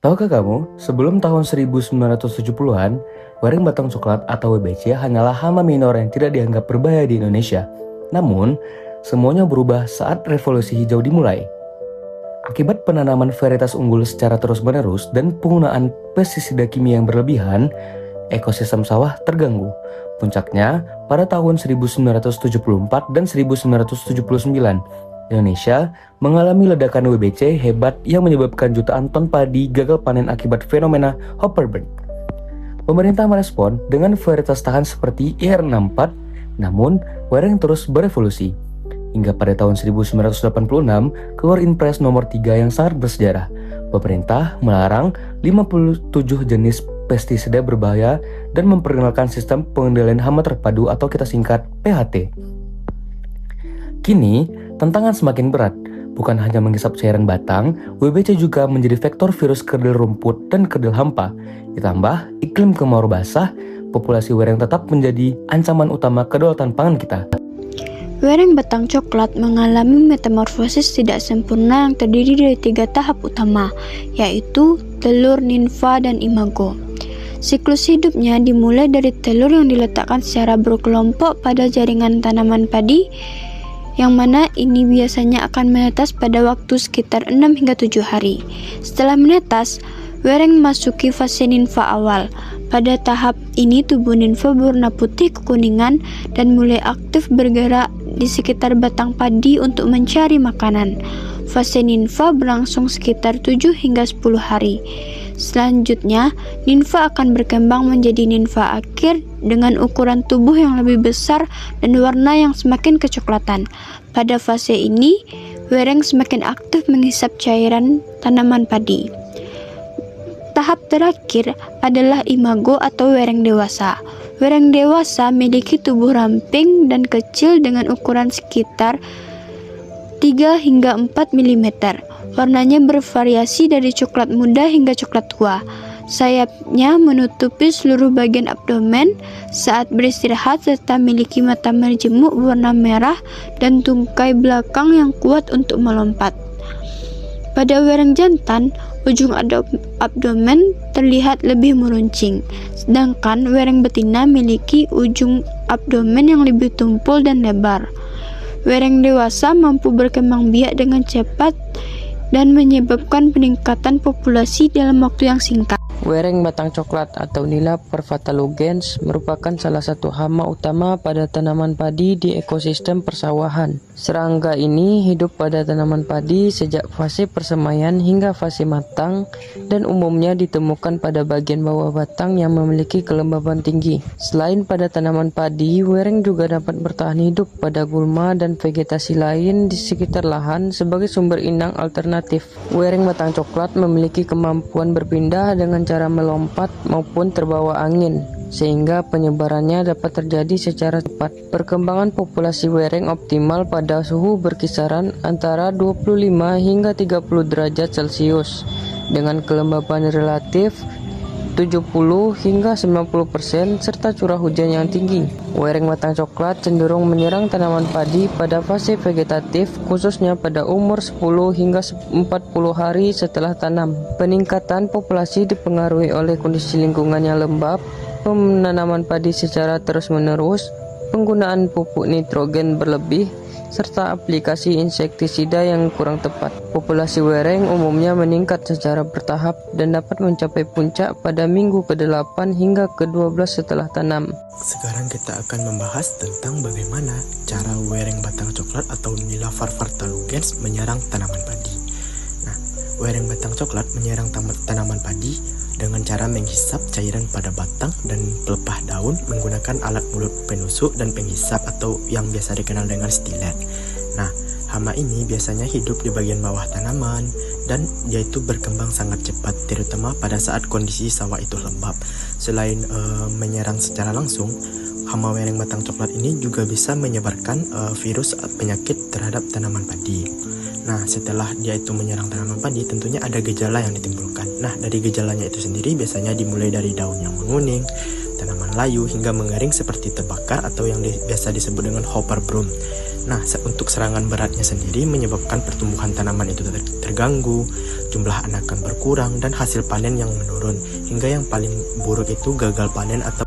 Tahukah kamu, sebelum tahun 1970-an, wereng batang coklat atau WBC hanyalah hama minor yang tidak dianggap berbahaya di Indonesia. Namun, semuanya berubah saat revolusi hijau dimulai. Akibat penanaman varietas unggul secara terus-menerus dan penggunaan pestisida kimia yang berlebihan, ekosistem sawah terganggu. Puncaknya pada tahun 1974 dan 1979. Indonesia mengalami ledakan WBC hebat yang menyebabkan jutaan ton padi gagal panen akibat fenomena hopper burn. Pemerintah merespon dengan varietas tahan seperti IR64, namun wereng terus berevolusi. Hingga pada tahun 1986, keluar Inpres nomor 3 yang sangat bersejarah. Pemerintah melarang 57 jenis pestisida berbahaya dan memperkenalkan sistem pengendalian hama terpadu atau kita singkat PHT. Kini, tantangan semakin berat. Bukan hanya menghisap cairan batang, WBC juga menjadi vektor virus kerdil rumput dan kerdil hampa. Ditambah iklim kemarau basah, populasi wereng tetap menjadi ancaman utama kedaulatan pangan kita. Wereng batang coklat mengalami metamorfosis tidak sempurna yang terdiri dari 3 tahap utama, yaitu telur, nimfa, dan imago. Siklus hidupnya dimulai dari telur yang diletakkan secara berkelompok pada jaringan tanaman padi, yang mana ini biasanya akan menetas pada waktu sekitar 6 hingga 7 hari. Setelah menetas, wereng memasuki fase nimfa awal. Pada tahap ini tubuh nimfa berwarna putih kekuningan dan mulai aktif bergerak di sekitar batang padi untuk mencari makanan. Fase nimfa berlangsung sekitar 7 hingga 10 hari. Selanjutnya, nimfa akan berkembang menjadi nimfa akhir dengan ukuran tubuh yang lebih besar dan warna yang semakin kecoklatan. Pada fase ini, wereng semakin aktif menghisap cairan tanaman padi. Tahap terakhir adalah imago atau wereng dewasa. Wereng dewasa memiliki tubuh ramping dan kecil dengan ukuran sekitar 3 hingga 4 mm. Warnanya bervariasi dari coklat muda hingga coklat tua. Sayapnya menutupi seluruh bagian abdomen saat beristirahat serta memiliki mata menjemuk berwarna merah dan tungkai belakang yang kuat untuk melompat. Pada wereng jantan, ujung abdomen terlihat lebih meruncing, sedangkan wereng betina memiliki ujung abdomen yang lebih tumpul dan lebar. Wereng dewasa mampu berkembang biak dengan cepat dan menyebabkan peningkatan populasi dalam waktu yang singkat. Wereng batang coklat atau Nila parvatalugens merupakan salah satu hama utama pada tanaman padi di ekosistem persawahan. Serangga ini hidup pada tanaman padi sejak fase persemaian hingga fase matang dan umumnya ditemukan pada bagian bawah batang yang memiliki kelembaban tinggi. Selain pada tanaman padi, wereng juga dapat bertahan hidup pada gulma dan vegetasi lain di sekitar lahan sebagai sumber inang alternatif. Wereng batang coklat memiliki kemampuan berpindah dengan cara melompat maupun terbawa angin, sehingga penyebarannya dapat terjadi secara cepat. Perkembangan populasi wereng optimal pada suhu berkisaran antara 25 hingga 30 derajat Celcius dengan kelembaban relatif 70 hingga 90% serta curah hujan yang tinggi. Wereng batang coklat cenderung menyerang tanaman padi pada fase vegetatif, khususnya pada umur 10 hingga 40 hari setelah tanam. Peningkatan populasi dipengaruhi oleh kondisi lingkungan yang lembab, penanaman padi secara terus-menerus, penggunaan pupuk nitrogen berlebih, serta aplikasi insektisida yang kurang tepat. Populasi wereng umumnya meningkat secara bertahap dan dapat mencapai puncak pada minggu ke-8 hingga ke-12 setelah tanam. Sekarang kita akan membahas tentang bagaimana cara wereng batang coklat atau Nila parvatalugens menyerang tanaman padi. Nah, wereng batang coklat menyerang tanaman padi dengan cara menghisap cairan pada batang dan pelepah daun menggunakan alat mulut penusuk dan penghisap atau yang biasa dikenal dengan stilet. Nah, hama ini biasanya hidup di bagian bawah tanaman dan dia itu berkembang sangat cepat, terutama pada saat kondisi sawah itu lembab. Selain menyerang secara langsung, hama wereng batang coklat ini juga bisa menyebarkan virus penyakit terhadap tanaman padi. Nah, setelah dia itu menyerang tanaman padi, tentunya ada gejala yang ditimbulkan. Nah, dari gejalanya itu sendiri biasanya dimulai dari daun yang menguning, tanaman layu hingga mengering seperti terbakar atau yang biasa disebut dengan hopper broom. Nah, untuk serangan beratnya sendiri menyebabkan pertumbuhan tanaman itu terganggu, jumlah anakan berkurang, dan hasil panen yang menurun. Hingga yang paling buruk itu gagal panen atau